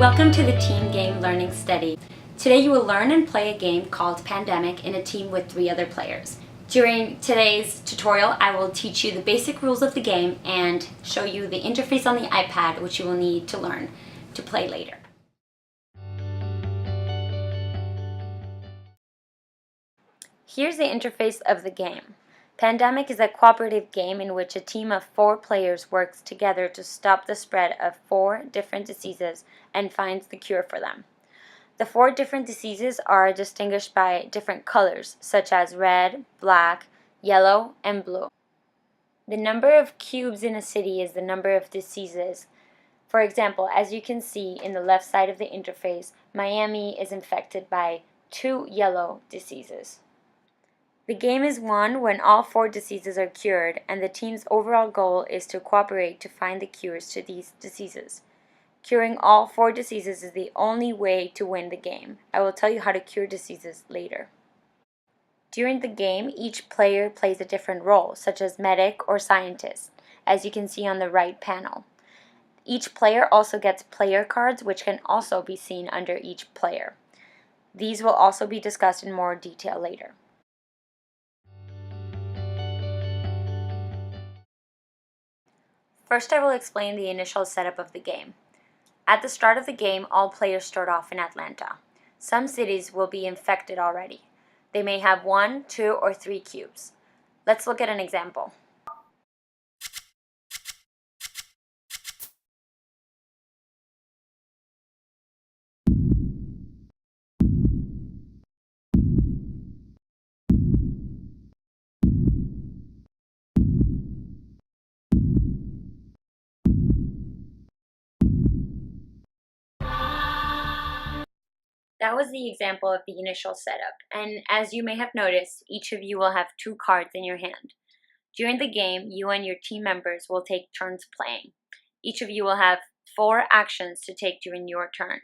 Welcome to the Team Game Learning Study. Today you will learn and play a game called Pandemic in a team with 3 other players. During today's tutorial, I will teach you the basic rules of the game and show you the interface on the iPad, which you will need to learn to play later. Here's the interface of the game. Pandemic is a cooperative game in which a team of 4 players works together to stop the spread of 4 different diseases and finds the cure for them. The 4 different diseases are distinguished by different colors, such as red, black, yellow, and blue. The number of cubes in a city is the number of diseases. For example, as you can see in the left side of the interface, Miami is infected by 2 yellow diseases. The game is won when all 4 diseases are cured, and the team's overall goal is to cooperate to find the cures to these diseases. Curing all 4 diseases is the only way to win the game. I will tell you how to cure diseases later. During the game, each player plays a different role, such as medic or scientist, as you can see on the right panel. Each player also gets player cards, which can also be seen under each player. These will also be discussed in more detail later. First, I will explain the initial setup of the game. At the start of the game, all players start off in Atlanta. Some cities will be infected already. They may have 1, 2, or 3 cubes. Let's look at an example. That was the example of the initial setup, and as you may have noticed, each of you will have 2 cards in your hand. During the game, you and your team members will take turns playing. Each of you will have 4 actions to take during your turn,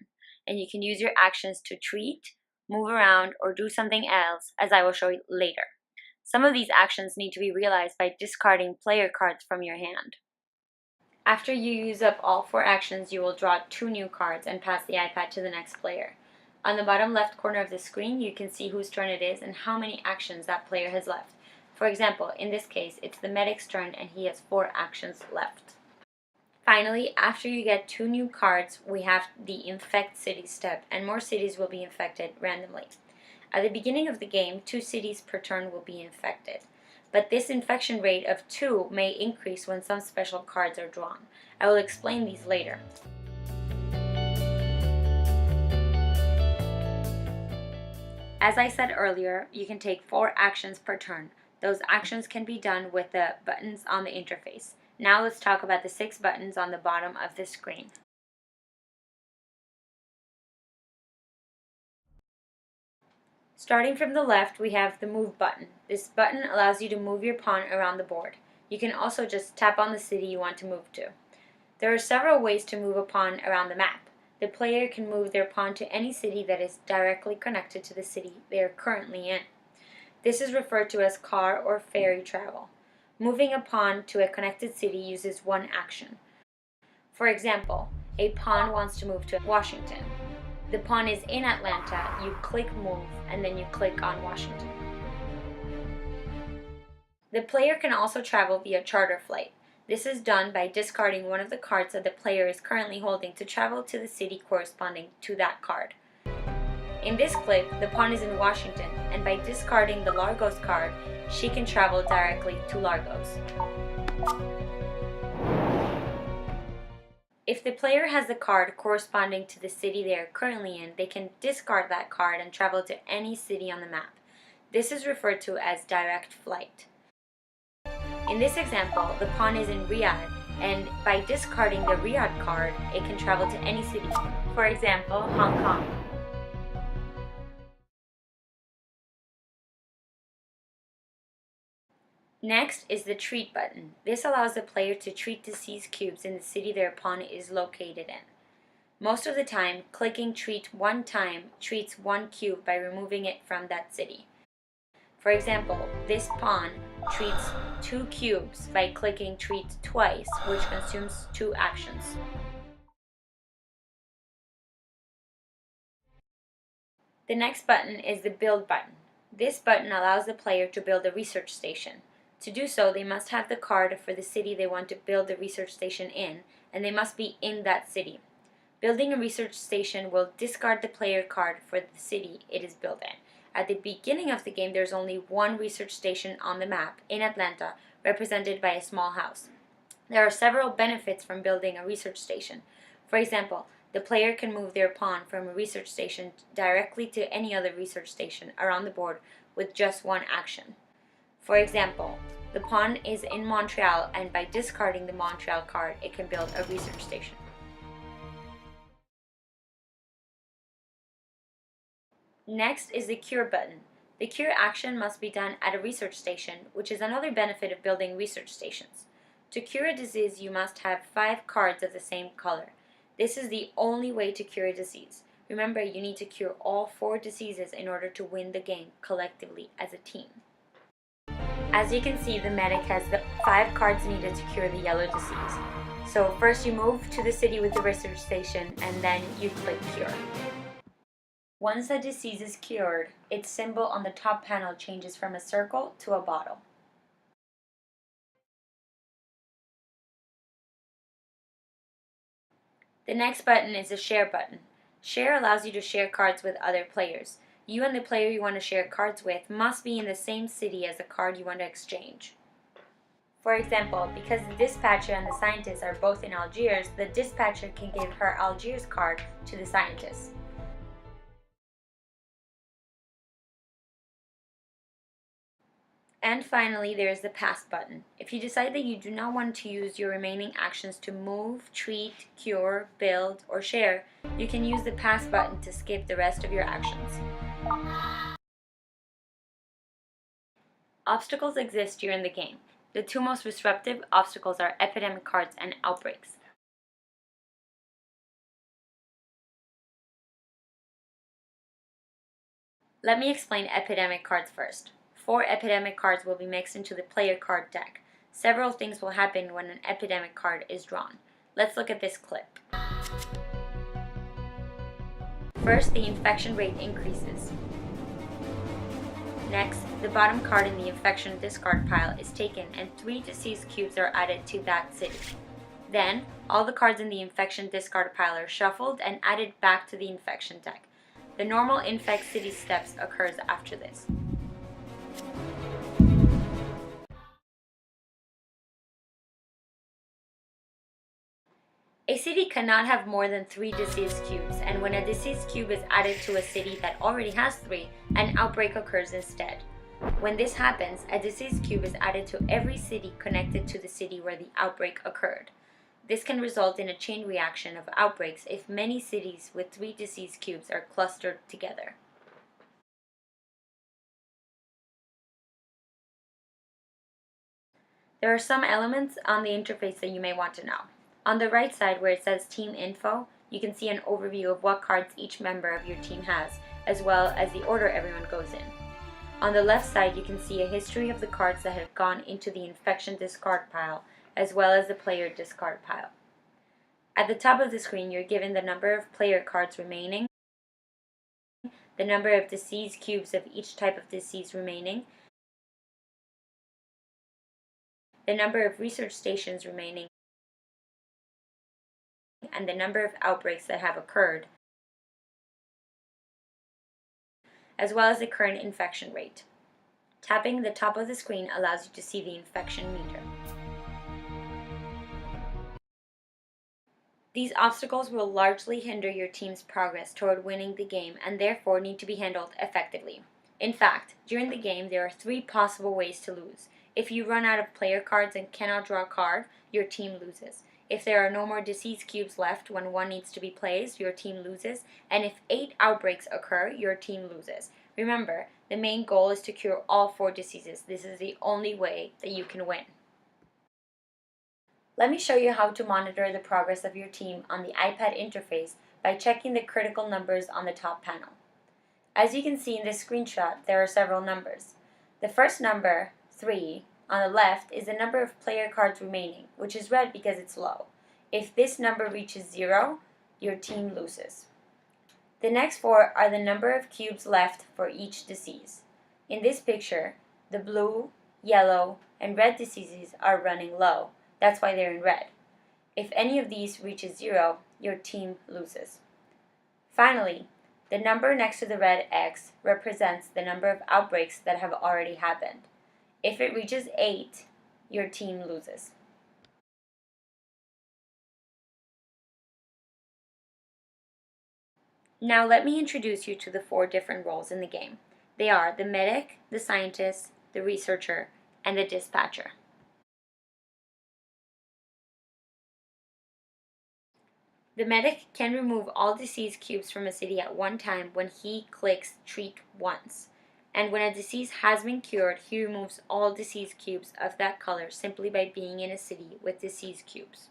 and you can use your actions to treat, move around, or do something else, as I will show you later. Some of these actions need to be realized by discarding player cards from your hand. After you use up all 4 actions, you will draw 2 new cards and pass the iPad to the next player. On the bottom left corner of the screen, you can see whose turn it is and how many actions that player has left. For example, in this case, it's the medic's turn and he has 4 actions left. Finally, after you get 2 new cards, we have the Infect City step, and more cities will be infected randomly. At the beginning of the game, 2 cities per turn will be infected. But this infection rate of 2 may increase when some special cards are drawn. I will explain these later. As I said earlier, you can take 4 actions per turn. Those actions can be done with the buttons on the interface. Now let's talk about the 6 buttons on the bottom of the screen. Starting from the left, we have the Move button. This button allows you to move your pawn around the board. You can also just tap on the city you want to move to. There are several ways to move a pawn around the map. The player can move their pawn to any city that is directly connected to the city they are currently in. This is referred to as car or ferry travel. Moving a pawn to a connected city uses 1 action. For example, a pawn wants to move to Washington. The pawn is in Atlanta, you click Move, and then you click on Washington. The player can also travel via charter flight. This is done by discarding one of the cards that the player is currently holding to travel to the city corresponding to that card. In this clip, the pawn is in Washington, and by discarding the Largos card, she can travel directly to Largos. If the player has the card corresponding to the city they are currently in, they can discard that card and travel to any city on the map. This is referred to as direct flight. In this example, the pawn is in Riyadh, and by discarding the Riyadh card, it can travel to any city. For example, Hong Kong. Next is the Treat button. This allows the player to treat disease cubes in the city their pawn is located in. Most of the time, clicking Treat 1 time treats 1 cube by removing it from that city. For example, this pawn treats 2 cubes by clicking Treat twice, which consumes 2 actions. The next button is the Build button. This button allows the player to build a research station. To do so, they must have the card for the city they want to build the research station in, and they must be in that city. Building a research station will discard the player card for the city it is built in. At the beginning of the game, there's only one research station on the map in Atlanta, represented by a small house. There are several benefits from building a research station. For example, the player can move their pawn from a research station directly to any other research station around the board with just one action. For example, the pawn is in Montreal, and by discarding the Montreal card, it can build a research station. Next is the Cure button. The Cure action must be done at a research station, which is another benefit of building research stations. To cure a disease, you must have 5 cards of the same color. This is the only way to cure a disease. Remember, you need to cure all 4 diseases in order to win the game collectively as a team. As you can see, the medic has the 5 cards needed to cure the yellow disease. So first you move to the city with the research station, and then you click Cure. Once a disease is cured, its symbol on the top panel changes from a circle to a bottle. The next button is the Share button. Share allows you to share cards with other players. You and the player you want to share cards with must be in the same city as the card you want to exchange. For example, because the dispatcher and the scientist are both in Algiers, the dispatcher can give her Algiers card to the scientist. And finally, there is the Pass button. If you decide that you do not want to use your remaining actions to move, treat, cure, build, or share, you can use the Pass button to skip the rest of your actions. Obstacles exist during the game. The 2 most disruptive obstacles are epidemic cards and outbreaks. Let me explain epidemic cards first. 4 epidemic cards will be mixed into the player card deck. Several things will happen when an epidemic card is drawn. Let's look at this clip. First, the infection rate increases. Next, the bottom card in the infection discard pile is taken and 3 disease cubes are added to that city. Then, all the cards in the infection discard pile are shuffled and added back to the infection deck. The normal infect city steps occurs after this. A city cannot have more than 3 disease cubes, and when a disease cube is added to a city that already has 3, an outbreak occurs instead. When this happens, a disease cube is added to every city connected to the city where the outbreak occurred. This can result in a chain reaction of outbreaks if many cities with 3 disease cubes are clustered together. There are some elements on the interface that you may want to know. On the right side where it says Team Info, you can see an overview of what cards each member of your team has, as well as the order everyone goes in. On the left side, you can see a history of the cards that have gone into the infection discard pile, as well as the player discard pile. At the top of the screen, you're given the number of player cards remaining, the number of disease cubes of each type of disease remaining, the number of research stations remaining, and the number of outbreaks that have occurred, as well as the current infection rate. Tapping the top of the screen allows you to see the infection meter. These obstacles will largely hinder your team's progress toward winning the game and therefore need to be handled effectively. In fact, during the game there are 3 possible ways to lose. If you run out of player cards and cannot draw a card, your team loses. If there are no more disease cubes left when one needs to be placed, your team loses. And if 8 outbreaks occur, your team loses. Remember, the main goal is to cure all 4 diseases. This is the only way that you can win. Let me show you how to monitor the progress of your team on the iPad interface by checking the critical numbers on the top panel. As you can see in this screenshot, there are several numbers. The first number, 3, on the left is the number of player cards remaining, which is red because it's low. If this number reaches 0, your team loses. The next four are the number of cubes left for each disease. In this picture, the blue, yellow, and red diseases are running low. That's why they're in red. If any of these reaches 0, your team loses. Finally, the number next to the red X represents the number of outbreaks that have already happened. If it reaches 8, your team loses. Now let me introduce you to the 4 different roles in the game. They are the medic, the scientist, the researcher, and the dispatcher. The medic can remove all disease cubes from a city at one time when he clicks treat once. And when a disease has been cured, he removes all disease cubes of that color simply by being in a city with disease cubes.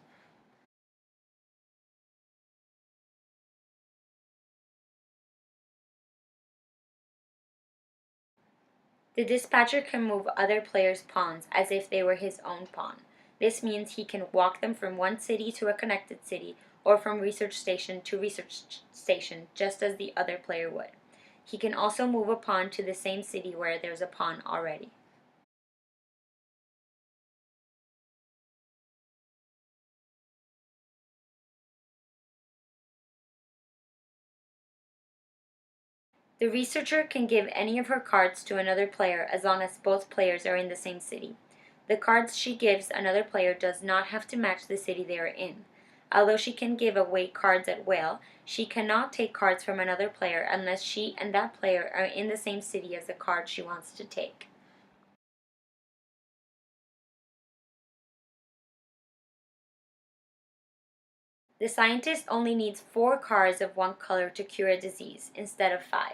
The dispatcher can move other players' pawns as if they were his own pawn. This means he can walk them from one city to a connected city or from research station to research station just as the other player would. He can also move a pawn to the same city where there's a pawn already. The researcher can give any of her cards to another player as long as both players are in the same city. The cards she gives another player does not have to match the city they are in. Although she can give away cards at will, she cannot take cards from another player unless she and that player are in the same city as the card she wants to take. The scientist only needs 4 cards of one color to cure a disease instead of 5.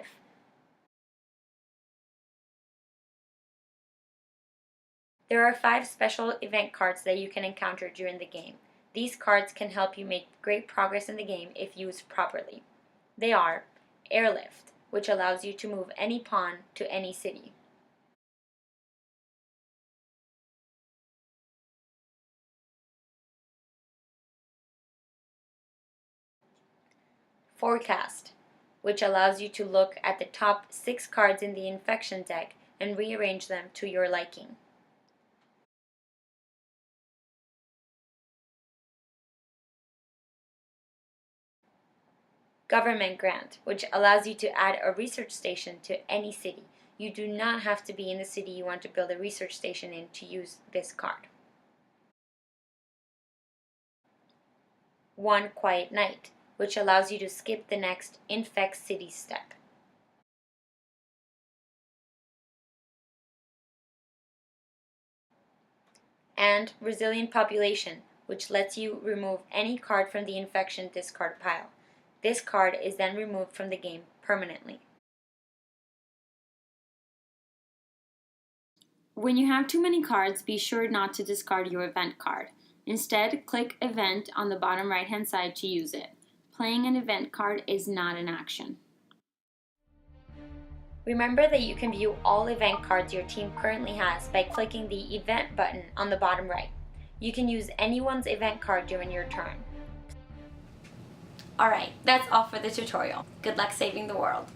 There are 5 special event cards that you can encounter during the game. These cards can help you make great progress in the game if used properly. They are Airlift, which allows you to move any pawn to any city. Forecast, which allows you to look at the top 6 cards in the infection deck and rearrange them to your liking. Government Grant, which allows you to add a research station to any city. You do not have to be in the city you want to build a research station in to use this card. One Quiet Night, which allows you to skip the next Infect City step. And Resilient Population, which lets you remove any card from the infection discard pile. This card is then removed from the game permanently. When you have too many cards, be sure not to discard your event card. Instead, click Event on the bottom right-hand side to use it. Playing an event card is not an action. Remember that you can view all event cards your team currently has by clicking the Event button on the bottom right. You can use anyone's event card during your turn. Alright, that's all for the tutorial. Good luck saving the world.